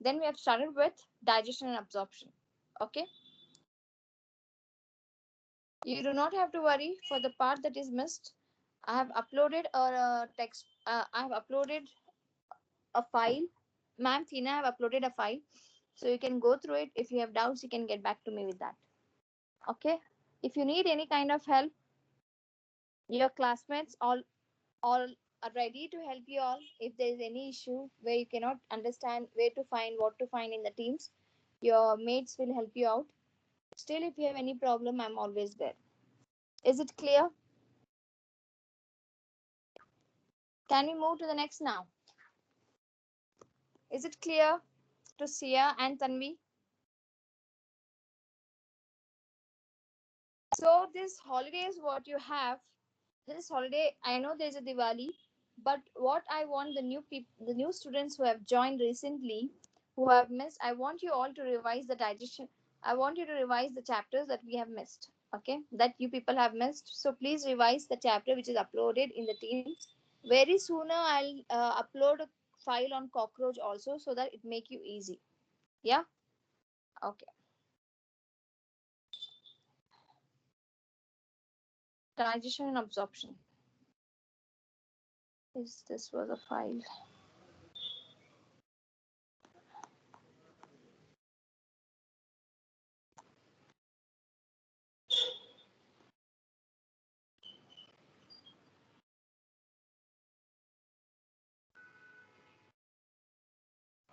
Then we have started with digestion and absorption. Okay. You do not have to worry for the part that is missed. I have uploaded a text. I have uploaded a file. Ma'am Tina, I have uploaded a file. So you can go through it. If you have doubts, you can get back to me with that. Okay. If you need any kind of help, your classmates all are ready to help you all. If there is any issue where you cannot understand where to find what to find in the teams, your mates will help you out. Still, if you have any problem, I'm always there. Is it clear? Can we move to the next now? Is it clear to Sia and Tanvi? So this holiday is what you have. This holiday, I know there's a Diwali, but what I want the new students who have joined recently, who have missed, I want you all to revise the digestion. I want you to revise the chapters that we have missed. Okay, that you people have missed. So please revise the chapter which is uploaded in the Teams. Very sooner I'll upload a file on cockroach also, so that it make you easy. Yeah. Okay. Digestion and absorption. Is this was a file?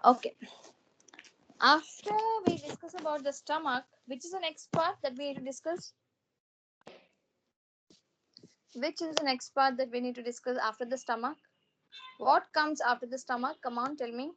Okay. After we discuss about the stomach, which is the next part that we need to discuss? Which is the next part that we need to discuss after the stomach? What comes after the stomach? Come on, tell me.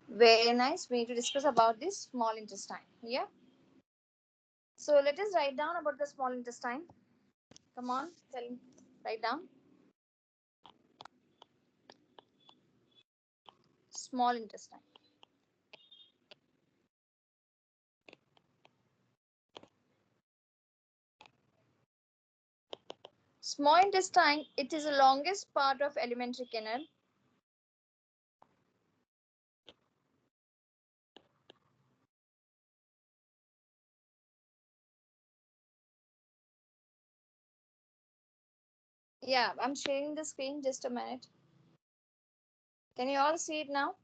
Very nice. We need to discuss about this small intestine. Yeah. So let us write down about the small intestine. Come on, tell me. Write down. Small intestine. Small intestine, it is the longest part of alimentary canal. Yeah, I'm sharing the screen. Just a minute. Can you all see it now?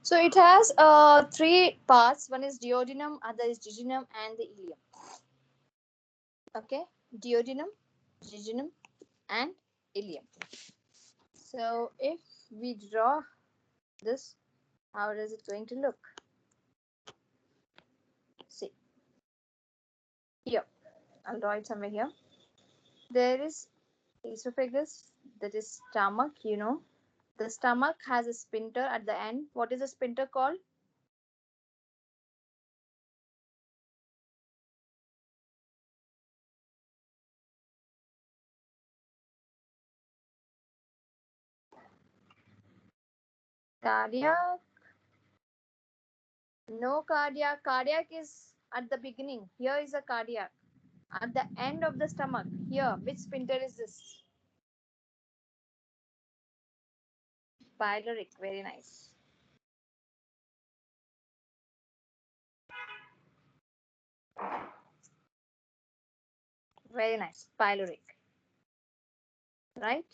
So it has three parts. One is duodenum, other is jejunum, and the ileum. Okay, duodenum, jejunum, and ileum. So if we draw this, how is it going to look? See here. I'll draw it somewhere here. There is esophagus, that is stomach. You know, the stomach has a sphincter at the end. What is the sphincter called? Cardiac. No cardiac. Cardiac is at the beginning. Here is a cardiac. At the end of the stomach. Here. Which sphincter is this? Pyloric. Very nice. Very nice. Pyloric. Right?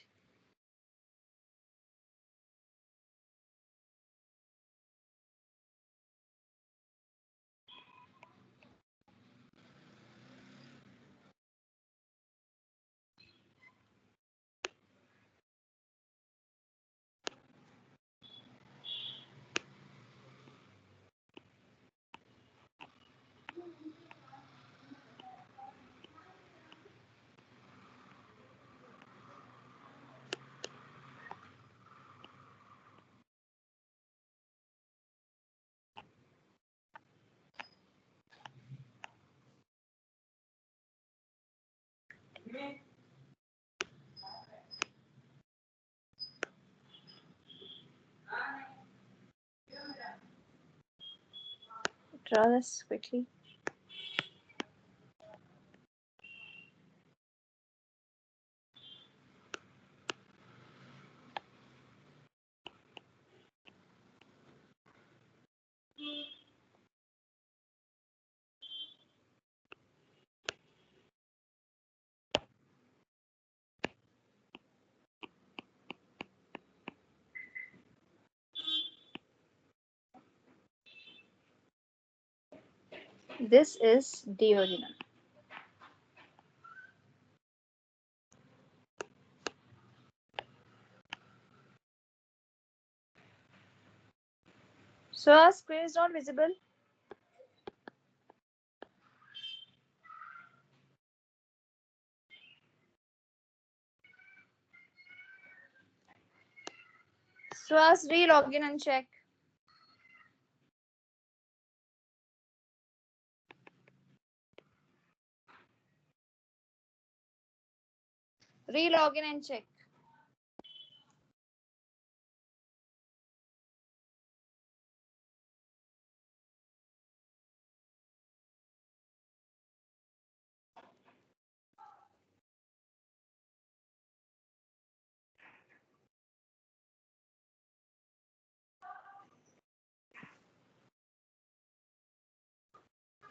Draw this quickly. This is duodenum. So our screen is not visible. So as re-log in and check. Re-log in and check.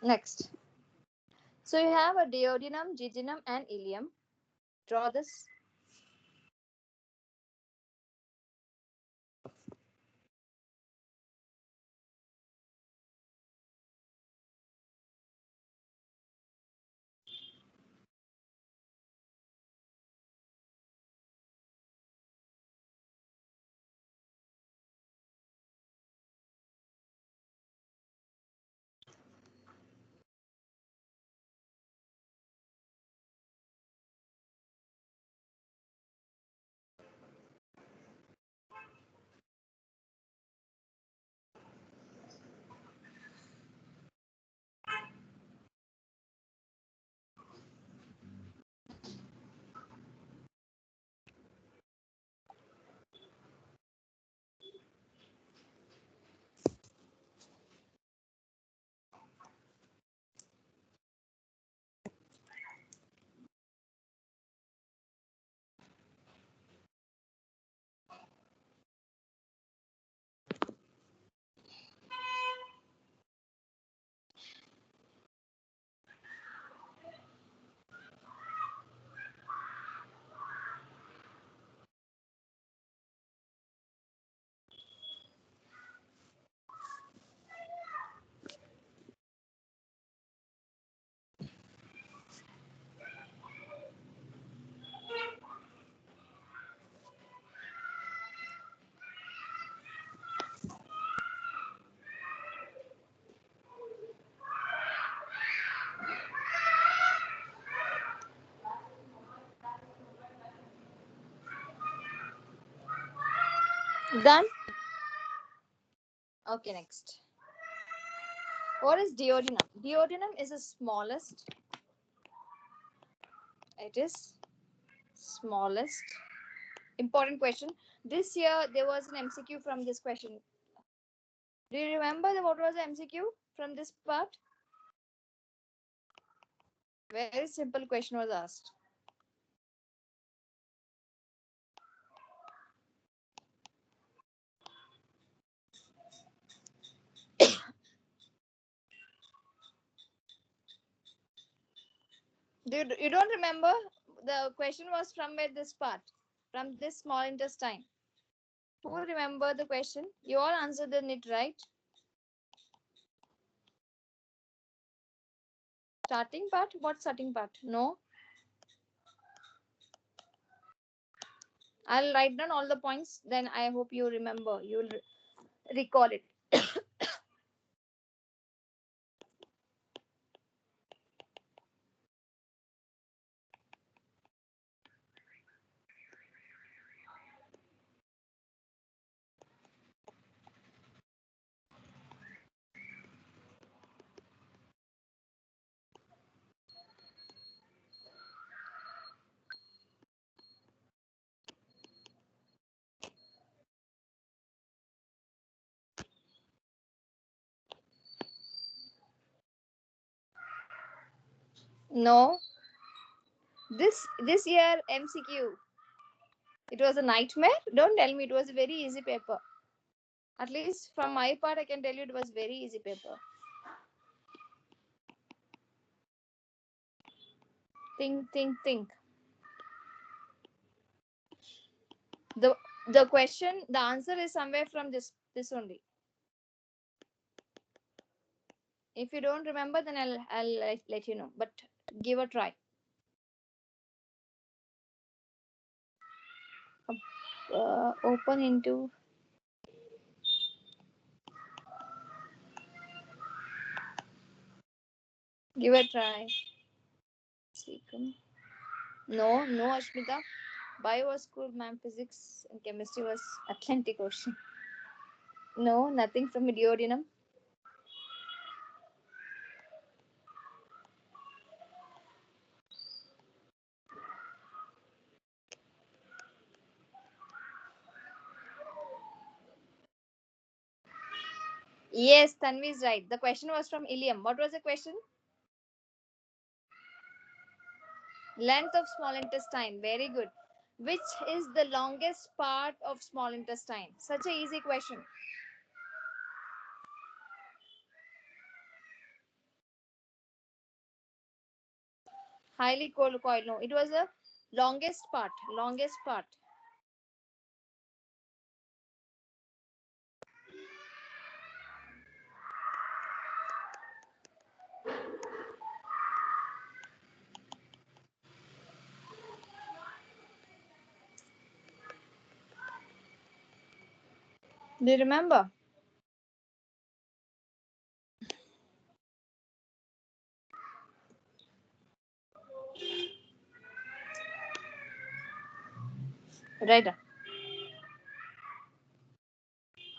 Next. So you have a duodenum, jejunum, and ileum. Draw this. Done? Okay, next. What is duodenum? Duodenum is the smallest. It is smallest Important question. This year there was an MCQ from this question. Do you remember what was the MCQ from this part? Very simple question was asked. You don't remember? The question was from where this part, from this small intestine. Who will remember the question? You all answered it right. Starting part? What starting part? No. I'll write down all the points. Then I hope you remember. You will recall it. No. This year MCQ. It was a nightmare. Don't tell me it was a very easy paper. At least from my part, I can tell you it was very easy paper. Think. The question, the answer is somewhere from this only. If you don't remember, then I'll let you know. But give a try. Open into. Give a try. Cecum. No, Ashmita. Bio was cool, ma'am. Physics and chemistry was Atlantic Ocean. No, nothing from Idiodinum. Yes, Tanvi is right. The question was from Ilium. What was the question? Length of small intestine. Very good. Which is the longest part of small intestine? Such a easy question. Highly coiled. No, it was the longest part. Longest part. Do you remember? Right.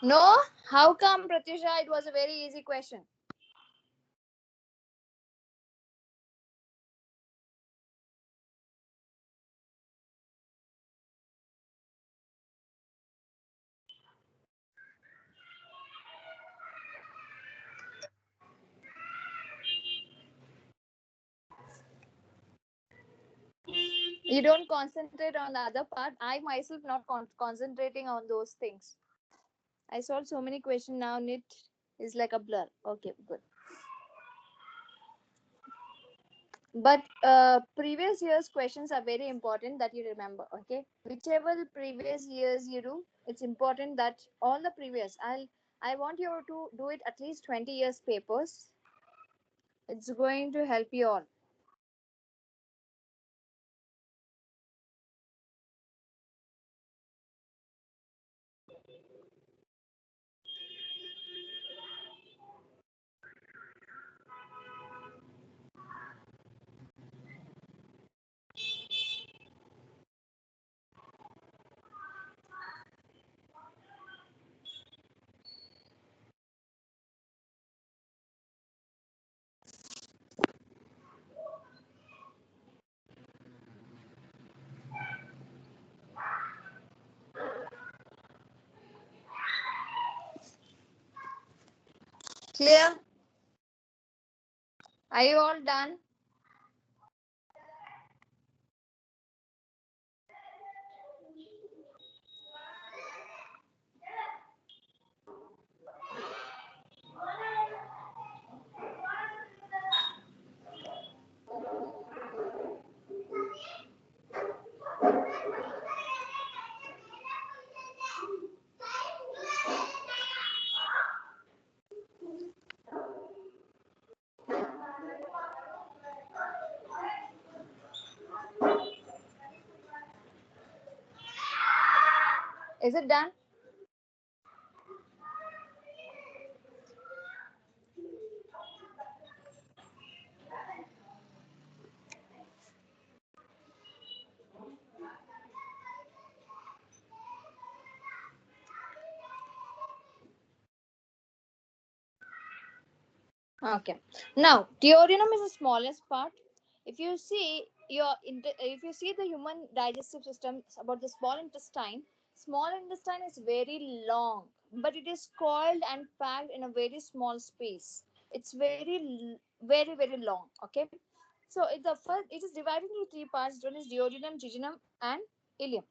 No? How come, Pratyusha? It was a very easy question. You don't concentrate on the other part. I myself not concentrating on those things. I solved so many questions now. It is like a blur. Okay, good. But previous year's questions are very important that you remember. Okay, whichever the previous years you do, it's important that all the previous. I want you to do it at least 20 years papers. It's going to help you all. Clear? Are you all done? Is it done? Okay. Now, duodenum is the smallest part. If you see if you see the human digestive system about the small intestine is very long, but it is coiled and packed in a very small space. It's very long. Okay. So it is divided into three parts. One is duodenum, jejunum, and ileum.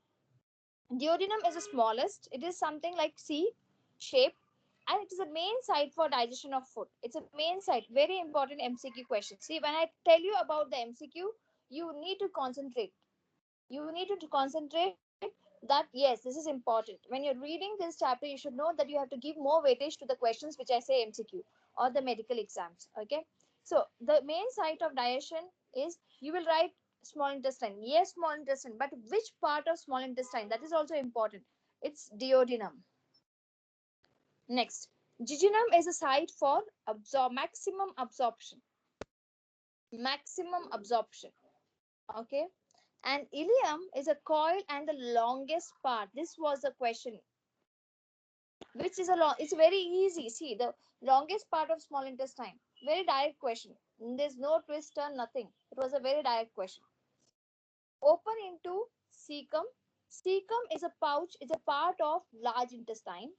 Duodenum is the smallest. It is something like C shape, and it is a main site for digestion of food. It's a main site. Very important MCQ question. See, when I tell you about the MCQ, you need to concentrate. You need to concentrate that yes, this is important. When you're reading this chapter, you should know that you have to give more weightage to the questions which I say MCQ or the medical exams. Okay. So the main site of digestion is you will write small intestine. Yes, small intestine. But which part of small intestine? That is also important. It's duodenum. Next, jejunum is a site for maximum absorption. Maximum absorption. Okay. And ileum is a coil and the longest part. This was the question. Which is a long, it's very easy. See, the longest part of small intestine. Very direct question. There's no twist or nothing. It was a very direct question. Open into cecum. Cecum is a pouch, is a part of large intestine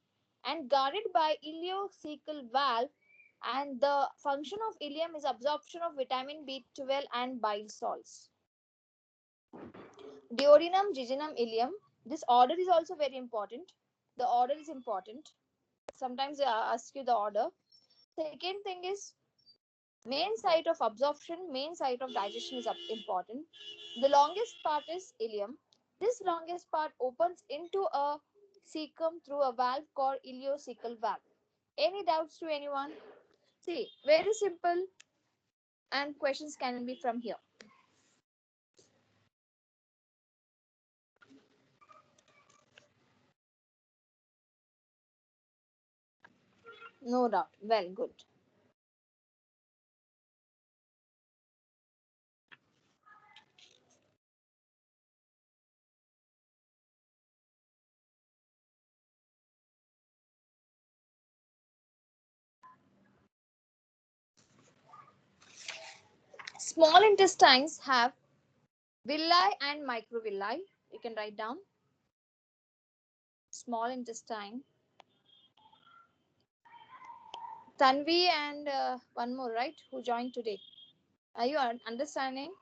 and guarded by ileocecal valve. And the function of ileum is absorption of vitamin B12 and bile salts. Duodenum, jejunum, ileum. This order is also very important. The order is important. Sometimes they ask you the order. Second thing is main site of absorption, main site of digestion is important. The longest part is ileum. This longest part opens into a cecum through a valve called ileocecal valve. Any doubts to anyone? See, very simple and questions can be from here. No doubt. Well, good. Small intestines have villi and microvilli. You can write down small intestine. Tanvi and one more, right? Who joined today? Are you understanding?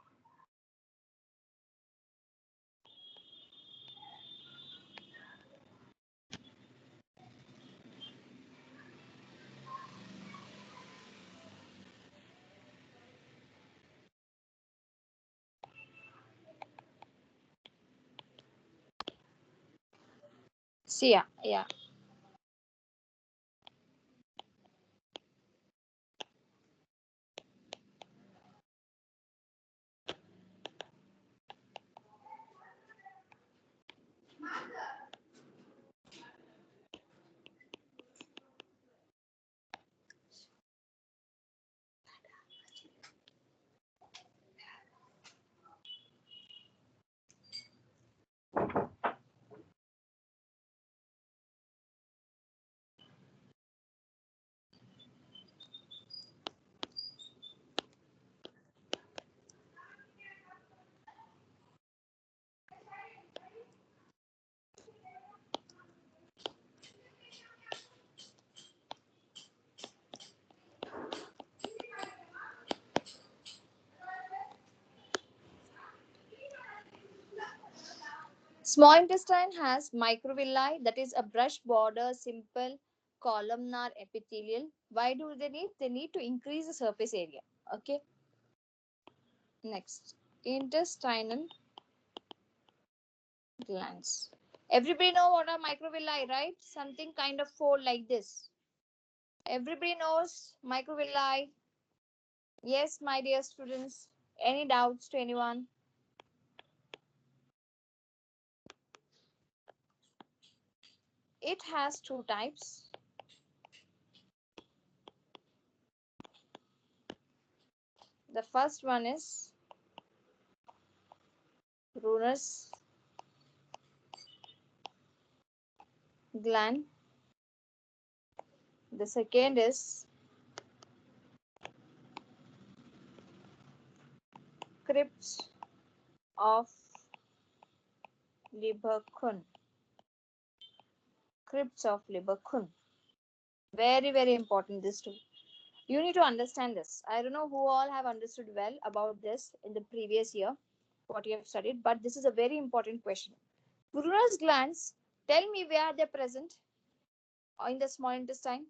See, yeah. Small intestine has microvilli, that is a brush border, simple columnar epithelial. Why do they need? They need to increase the surface area. Okay. Next, intestinal glands. Everybody know what are microvilli, right? Something kind of fold like this. Everybody knows microvilli. Yes, my dear students. Any doubts to anyone? It has two types. The first one is Brunner's gland. The second is crypts of Lieberkühn. Crypts of Lieberkühn. Very, very important, this too. You need to understand this. I don't know who all have understood well about this in the previous year, what you have studied, but this is a very important question. Brunner's glands, tell me where they're present in the small intestine.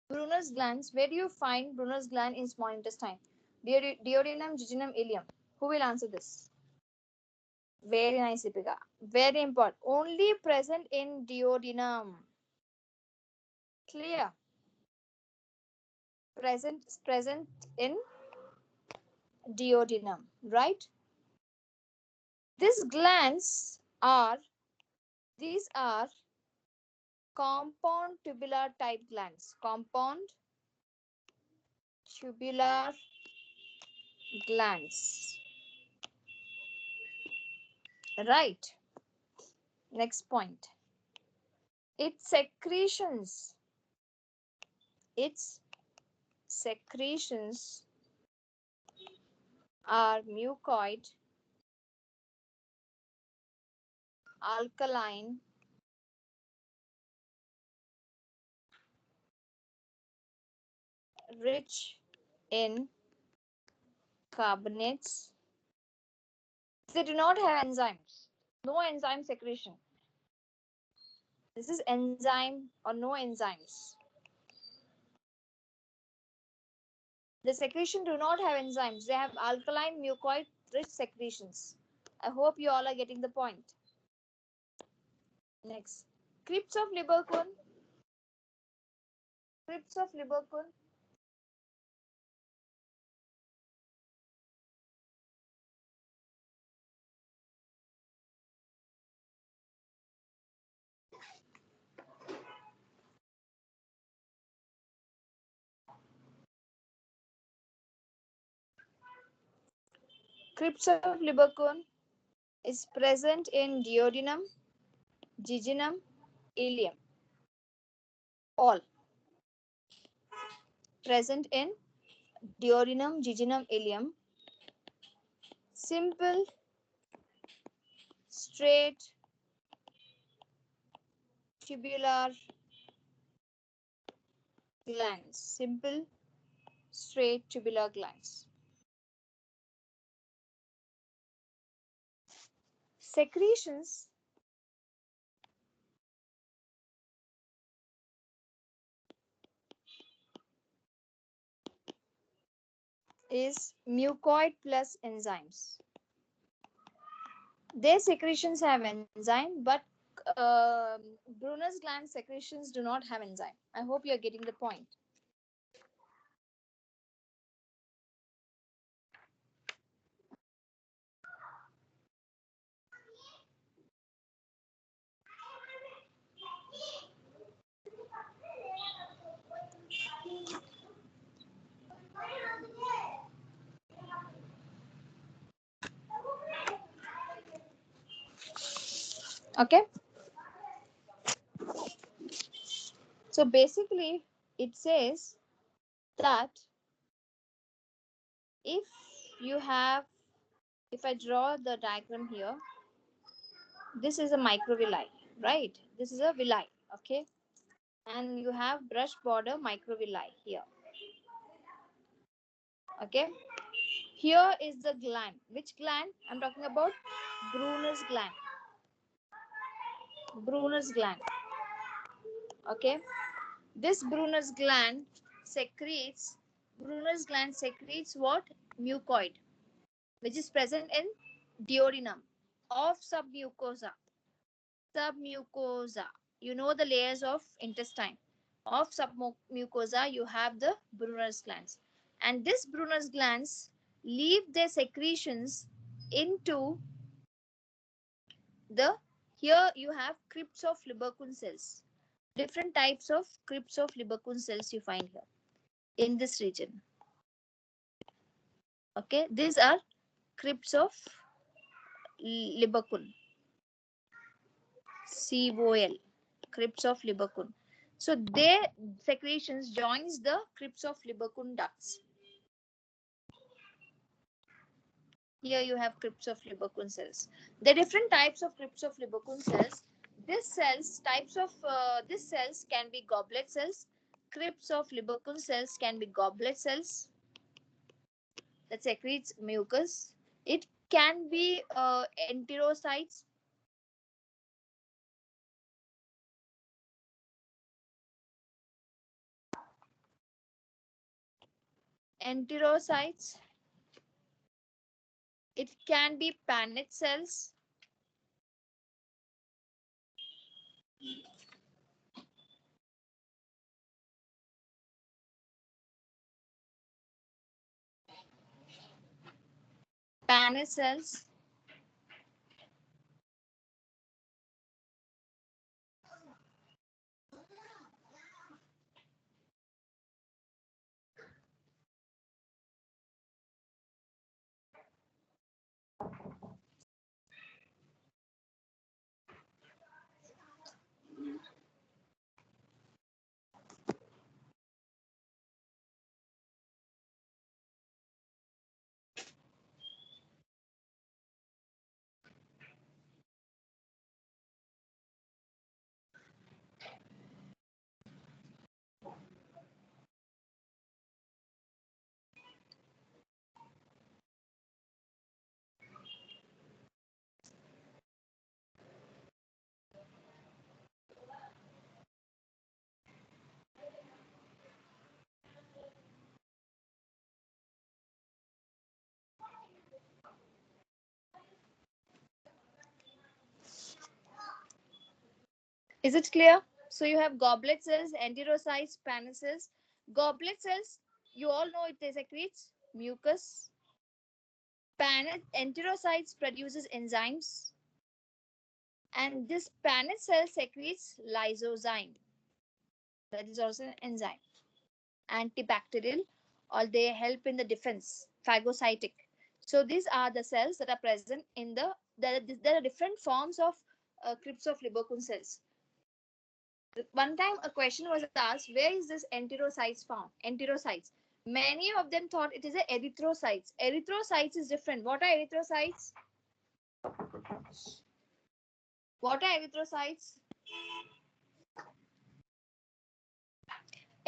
Brunner's glands, where do you find Brunner's gland in small intestine? Duodenum, jejunum, ileum. Who will answer this? Very nice, Ipika. Very important. Only present in duodenum. Clear. Present in duodenum, right? These are compound tubular type glands. Compound tubular glands. Right. Next point. Its secretions are mucoid, alkaline, rich in carbonates. They do not have enzymes. No enzyme secretion. This is enzyme or no enzymes. The secretion do not have enzymes. They have alkaline mucoid rich secretions. I hope you all are getting the point. Next. Crypts of Lieberkühn. Crypts of Lieberkühn. Crypts of Lieberkühn is present in duodenum, jejunum, ileum. All present in duodenum, jejunum, ileum. Simple, straight, tubular glands. Simple, straight, tubular glands. Secretions is mucoid plus enzymes. Their secretions have enzyme, but Brunner's gland secretions do not have enzyme. I hope you are getting the point. Okay. So basically, it says that if you have, if I draw the diagram here, this is a microvilli, right? This is a villi, okay? And you have brush border microvilli here, okay? Here is the gland. Which gland? I'm talking about Brunner's gland. Brunner's gland. Okay. This Brunner's gland secretes what? Mucoid, which is present in duodenum of submucosa. Submucosa. You know the layers of intestine. Of submucosa, you have the Brunner's glands. And this Brunner's glands leave their secretions into the, here you have crypts of Libercun cells. Different types of crypts of Libercun cells you find here in this region. Okay, these are crypts of Libercun. COL, crypts of Libercun. So their secretions joins the crypts of Libercun ducts. Here you have crypts of Libercun cells. There are different types of crypts of Libercun cells. This cells can be goblet cells. Crypts of Libercun cells can be goblet cells that secretes mucus. It can be enterocytes. Enterocytes. It can be Paneth cells. Paneth cells. Is it clear? So you have goblet cells, enterocytes, Paneth cells. Goblet cells, you all know it secretes mucus. Enterocytes produces enzymes, and this Paneth cell secretes lysozyme. That is also an enzyme. Antibacterial, or they help in the defense. Phagocytic. So these are the cells that are present in the. There are different forms of crypts of Libercun cells. One time a question was asked, where is this enterocytes found? Enterocytes. Many of them thought it is a erythrocytes. Erythrocytes is different. What are erythrocytes? What are erythrocytes?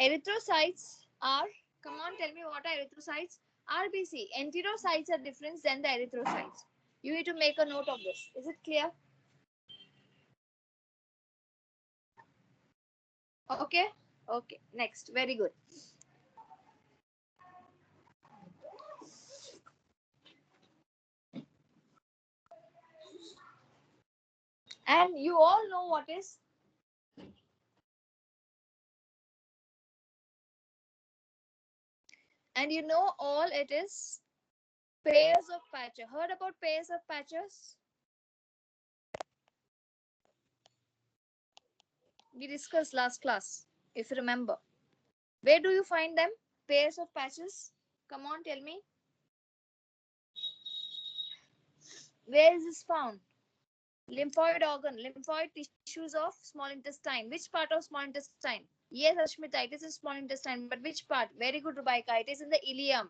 Erythrocytes are, come on, tell me what are erythrocytes? RBC. Enterocytes are different than the erythrocytes. You need to make a note of this. Is it clear? Okay. Okay. Next. Very good. And you all know what is. And you know all it is pairs of patches. Heard about pairs of patches? We discussed last class, if you remember. Where do you find them? Pairs of patches? Come on, tell me. Where is this found? Lymphoid organ, lymphoid tissues of small intestine. Which part of small intestine? Yes, Ashmita, it is in small intestine, but which part? Very good, Rubaika. It is in the ileum.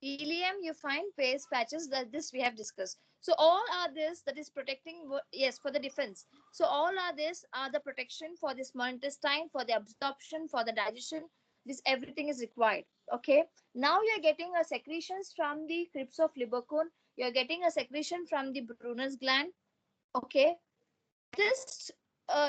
Ileum, you find pairs patches that this we have discussed. So all are this that is protecting, yes, for the defense. So all are this are the protection for the small intestine, for the absorption, for the digestion. This everything is required. Okay. Now you are getting a secretions from the crypts of Libercone. You are getting a secretion from the Brunner's gland. Okay. This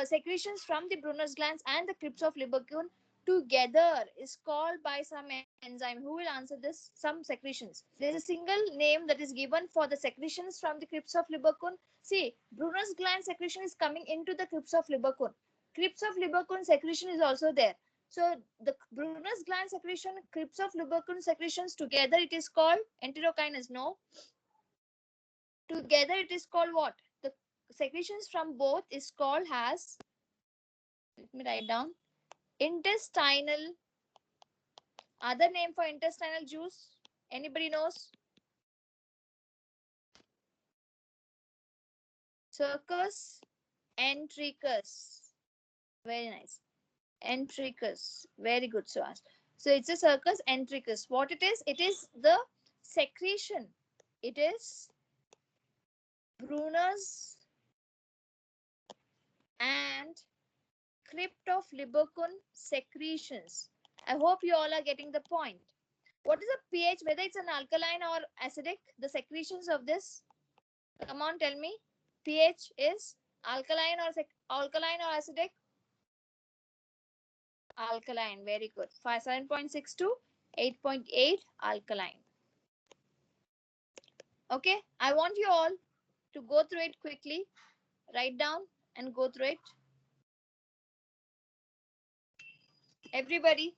secretions from the Brunner's glands and the crypts of Libercone together is called by some enzyme. Who will answer this? Some secretions. There is a single name that is given for the secretions from the crypts of Libercone. See, Brunner's gland secretion is coming into the crypts of Libercone. Crypts of Libercone secretion is also there. So the Brunner's gland secretion, crypts of Libercone secretions together, it is called enterokinase. No, together it is called what? The secretions from both is called as, let me write down, intestinal. Other name for intestinal juice? Anybody knows? Circus entericus. Very nice. Entericus. Very good, Suhas. So it's a circus entericus. What it is? It is the secretion. It is Brunner's and crypt of Libercone secretions. I hope you all are getting the point. What is the pH? Whether it's an alkaline or acidic, the secretions of this? Come on, tell me. pH is alkaline or acidic? Alkaline. Very good. 7.6 to 8.8 alkaline. Okay. I want you all to go through it quickly. Write down and go through it. Everybody.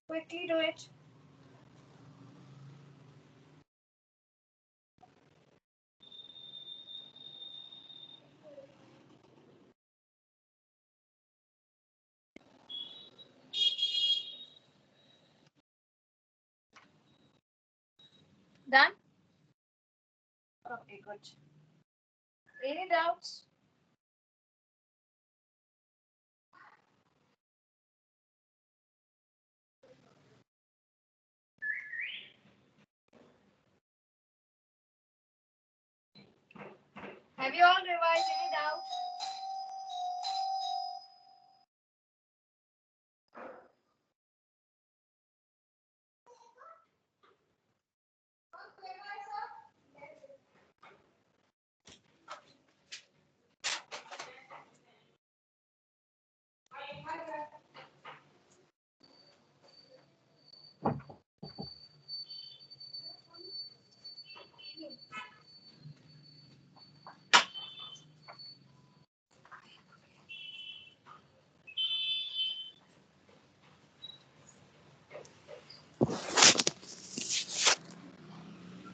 Quickly do it. Done? Okay, good. Any doubts? Have you all revised? Any doubts?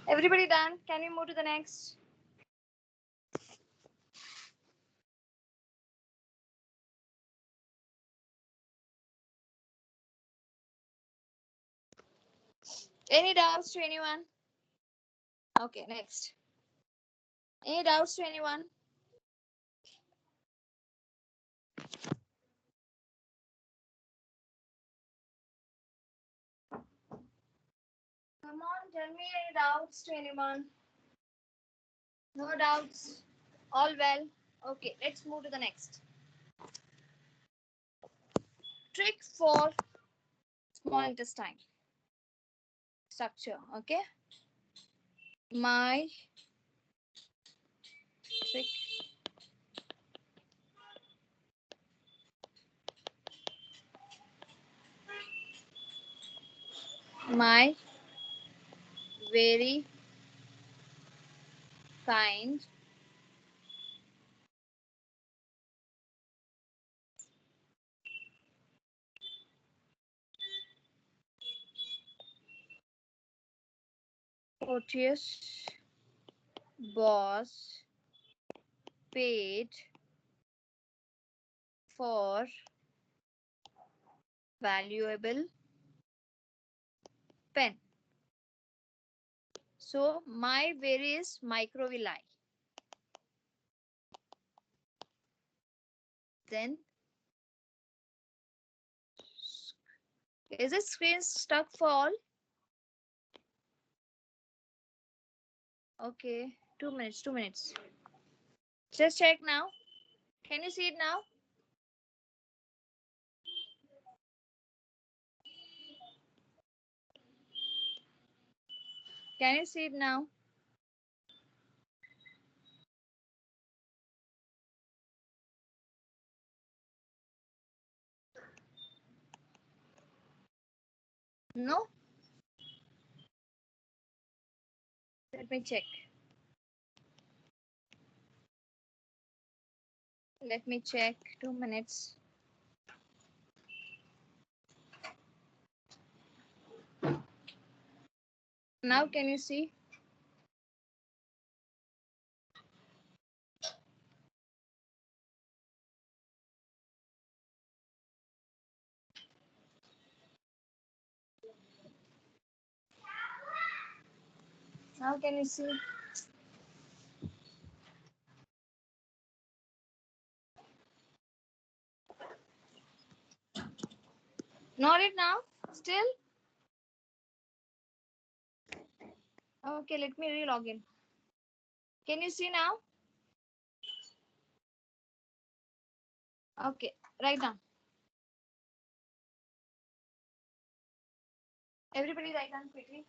Everybody done? Can you move to the next? Any doubts to anyone? Okay, next. Any doubts to anyone? Come on, tell me any doubts to anyone. No doubts. All well. Okay, let's move to the next. Trick for small intestine. structure. Okay. My trick. My very kind courteous boss paid for valuable pen. So my various microvilli. Then is the screen stuck for all? Okay, 2 minutes, 2 minutes. Just check now. Can you see it now? Can you see it now? No? Let me check. Let me check. 2 minutes. Now can you see? Now can you see? Not it now? Still? Okay, let me re-log in. Can you see now? Okay, write down. Everybody write down quickly.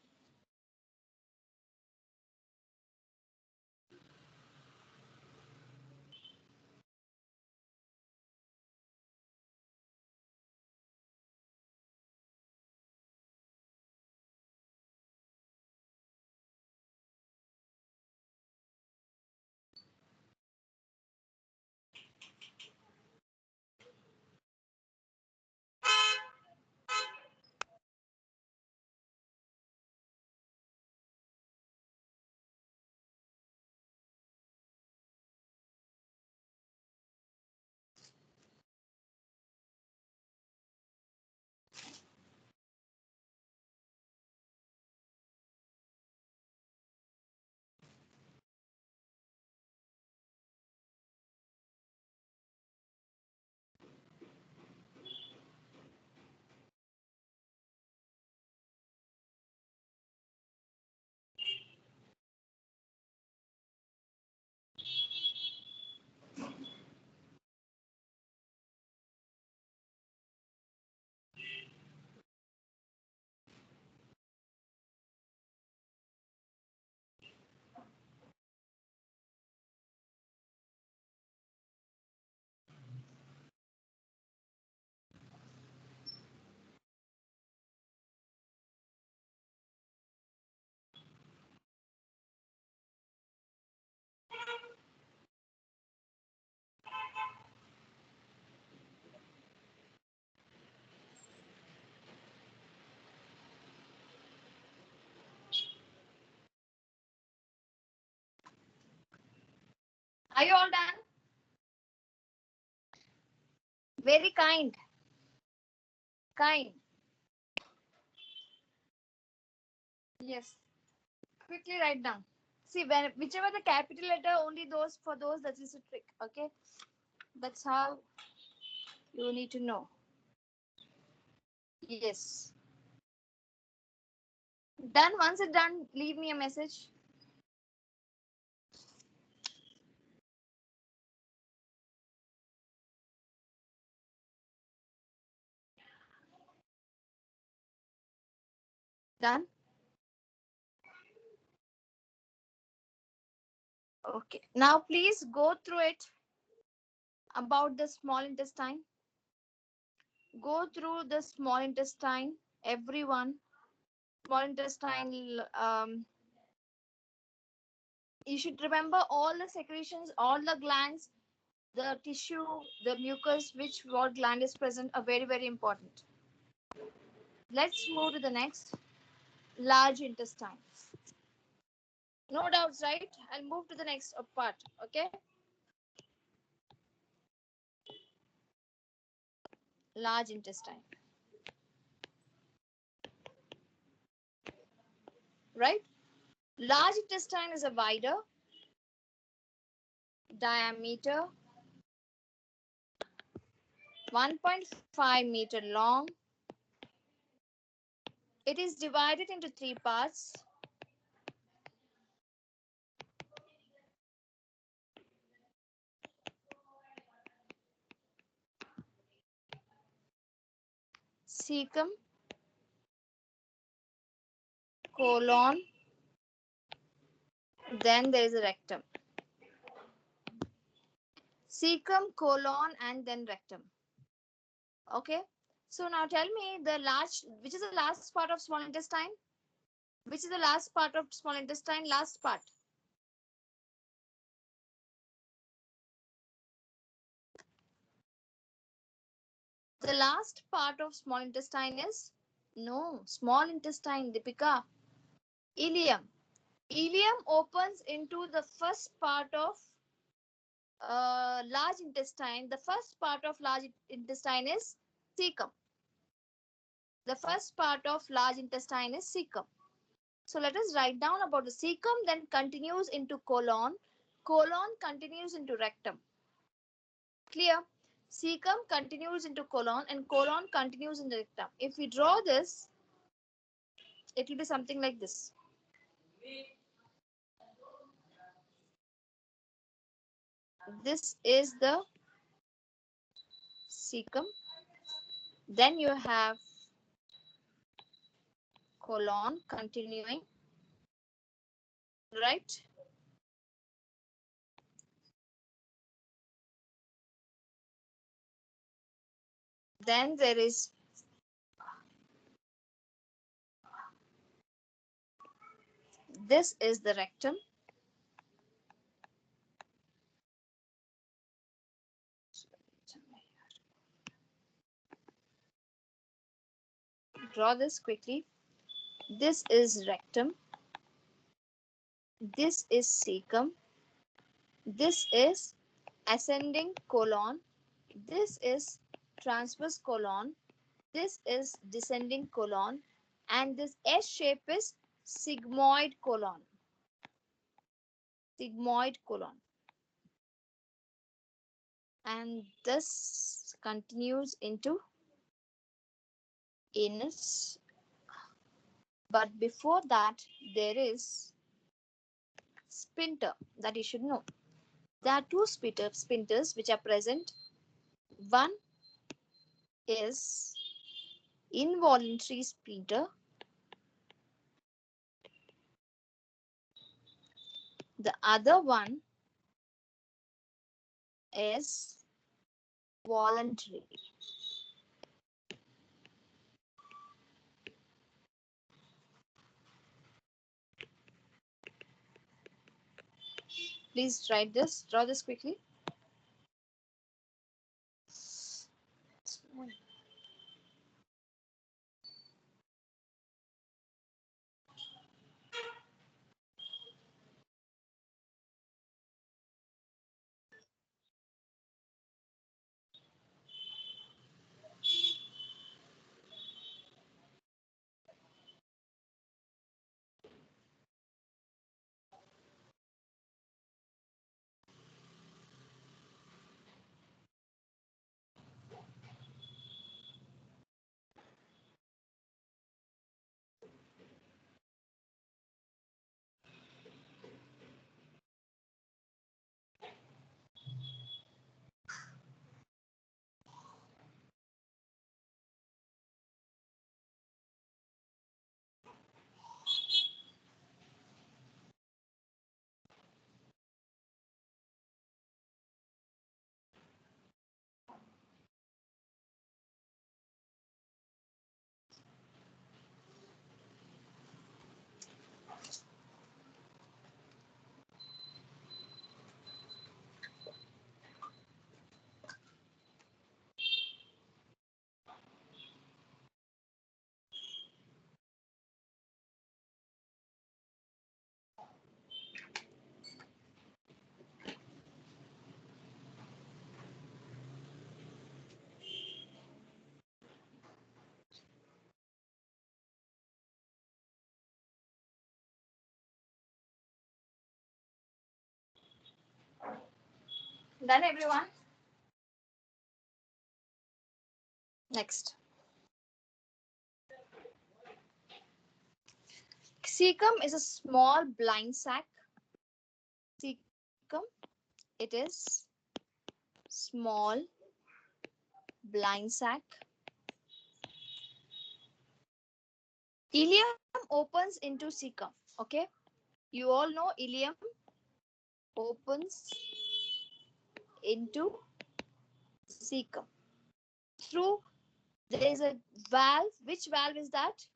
Are you all done? Very kind. Kind. Yes. Quickly write down. See, when whichever the capital letter, only those for those, that is a trick. Okay. That's how you need to know. Yes. Done. Once it's done, leave me a message. Done. Okay. Now please go through it about the small intestine. Go through the small intestine, everyone. Small intestine, you should remember all the secretions, all the glands, the tissue, the mucus, which what gland is present are very, very important. Let's move to the next, large intestine. No doubts, right? I'll move to the next part. Okay. Large intestine. Right? Large intestine is a wider diameter, 1.5 meter long. It is divided into three parts. Cecum, colon, then there is a rectum. Cecum, colon, and then rectum. Okay. So now tell me which is the last part of small intestine? Which is the last part of small intestine? Last part. The last part of small intestine is no small intestine, Deepika. Ileum. Ileum opens into the first part of large intestine. The first part of large intestine is cecum. The first part of large intestine is cecum. So let us write down about the cecum, then continues into colon. Colon continues into rectum. Clear? Cecum continues into colon and colon continues into rectum. If we draw this, it will be something like this. This is the cecum. Then you have colon continuing, right? Then there is this is the rectum. Draw this quickly. This is rectum. This is cecum. This is ascending colon. This is transverse colon. This is descending colon. And this S shape is sigmoid colon. Sigmoid colon. And this continues into anus. But before that, there is sphincter that you should know. There are two sphincters which are present. One is involuntary sphincter. The other one is voluntary. Please write this, draw this quickly. Done, everyone? Next. Cecum is a small blind sac. Cecum, it is small blind sac. Ileum opens into cecum. Okay, you all know ileum opens into cecum through, there is a valve. Which valve is that?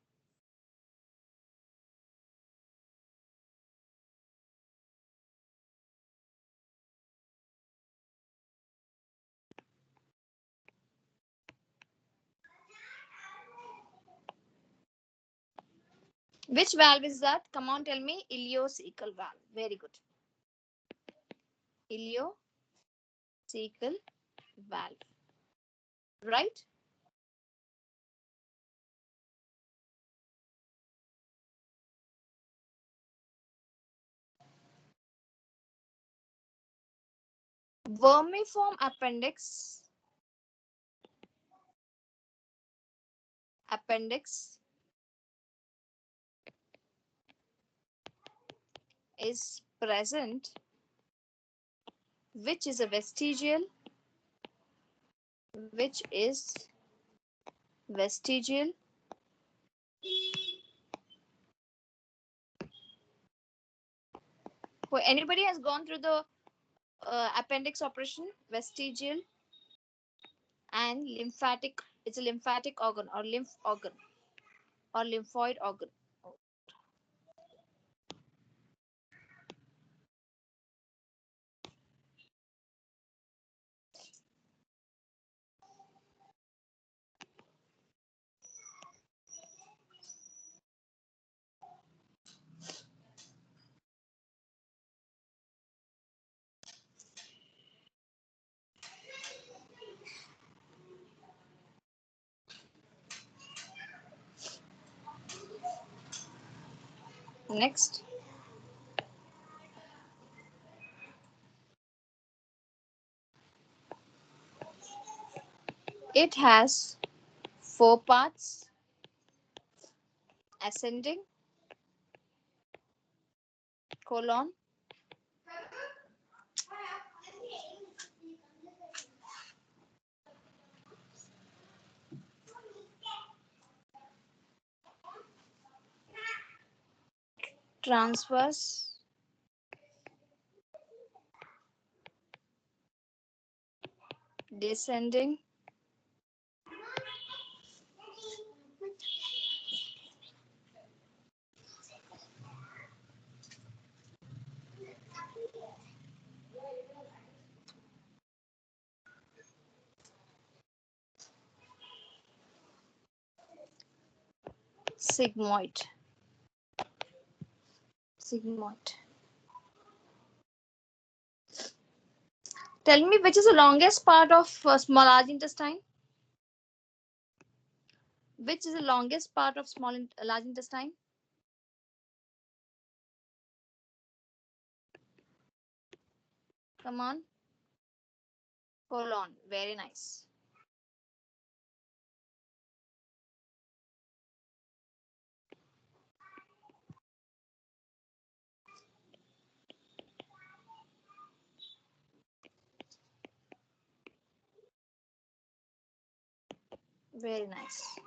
Which valve is that? Come on, tell me. Ileocecal valve. Very good. Ileocecal valve. Right? Vermiform appendix is present, which is a vestigial, which is vestigial anybody has gone through the appendix operation? Vestigial and lymphatic. It's a lymphatic organ or lymph organ or lymphoid organ. Next. It has 4 parts: ascending, colon, transverse, descending, sigmoid. Sigmoid. Tell me, which is the longest part of small large intestine? Which is the longest part of large intestine? Come on. Colon. Very nice. Very nice.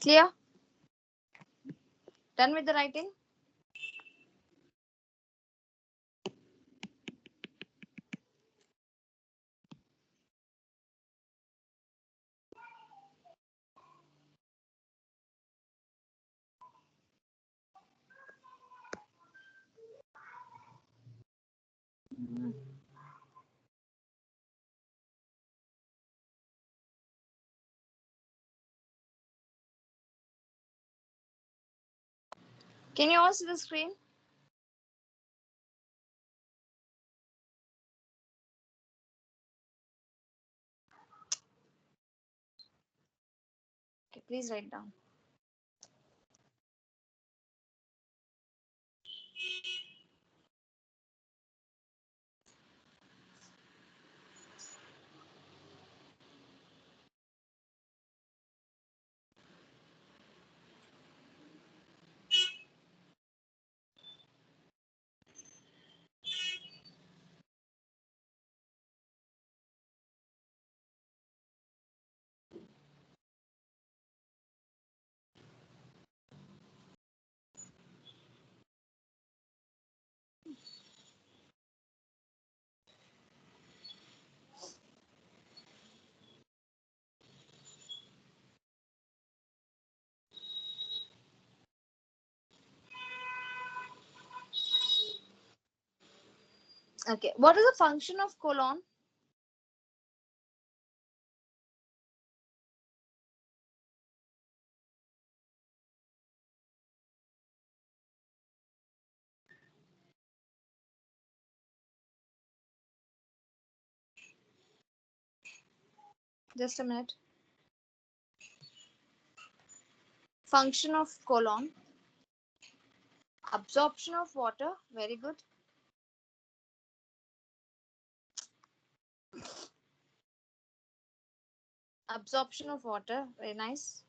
Clear? Done with the writing? Can you all see the screen? Okay, please write down. Okay, what is the function of colon? Just a minute. Function of colon. Absorption of water. Very good. Absorption of water. Very nice.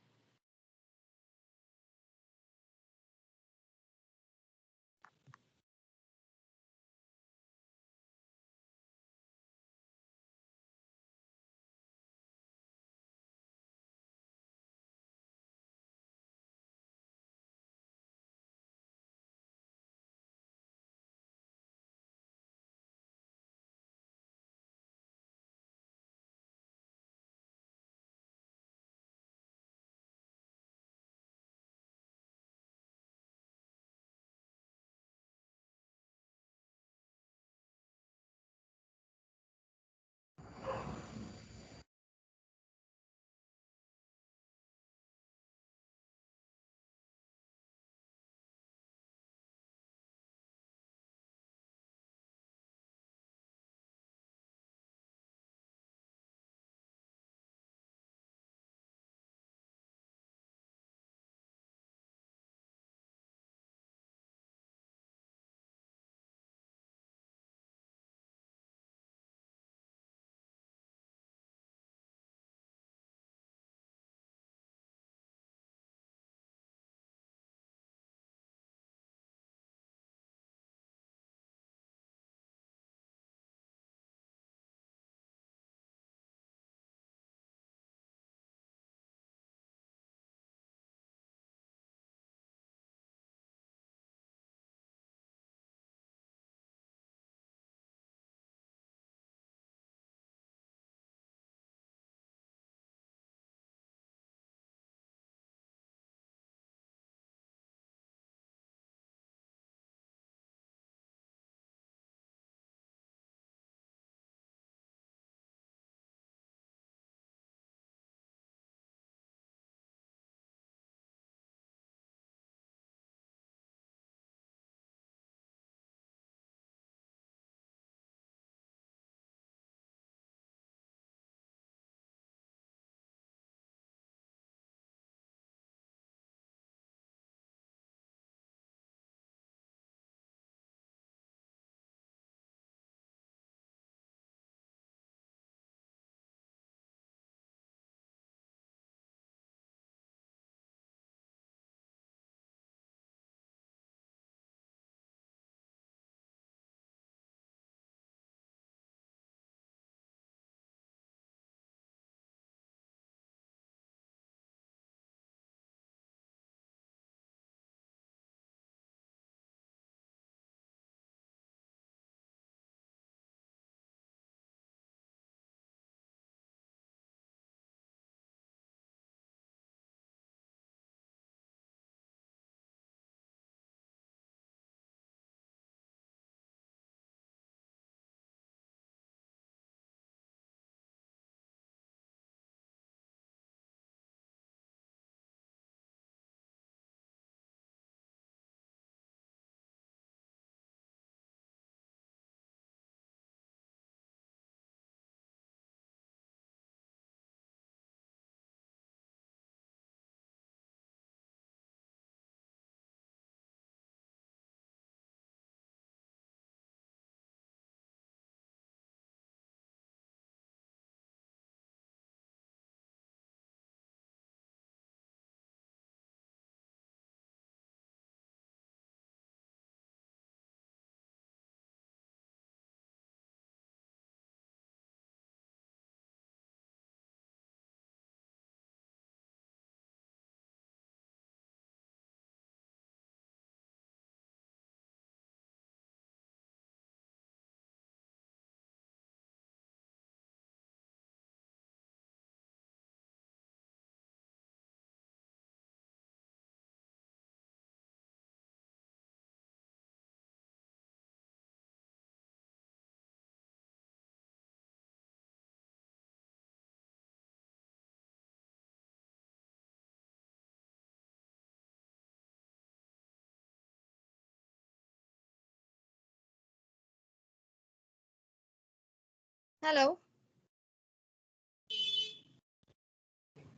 Hello.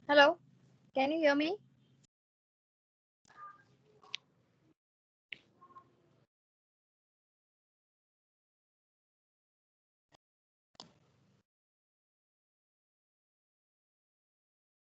Hello. Can you hear me?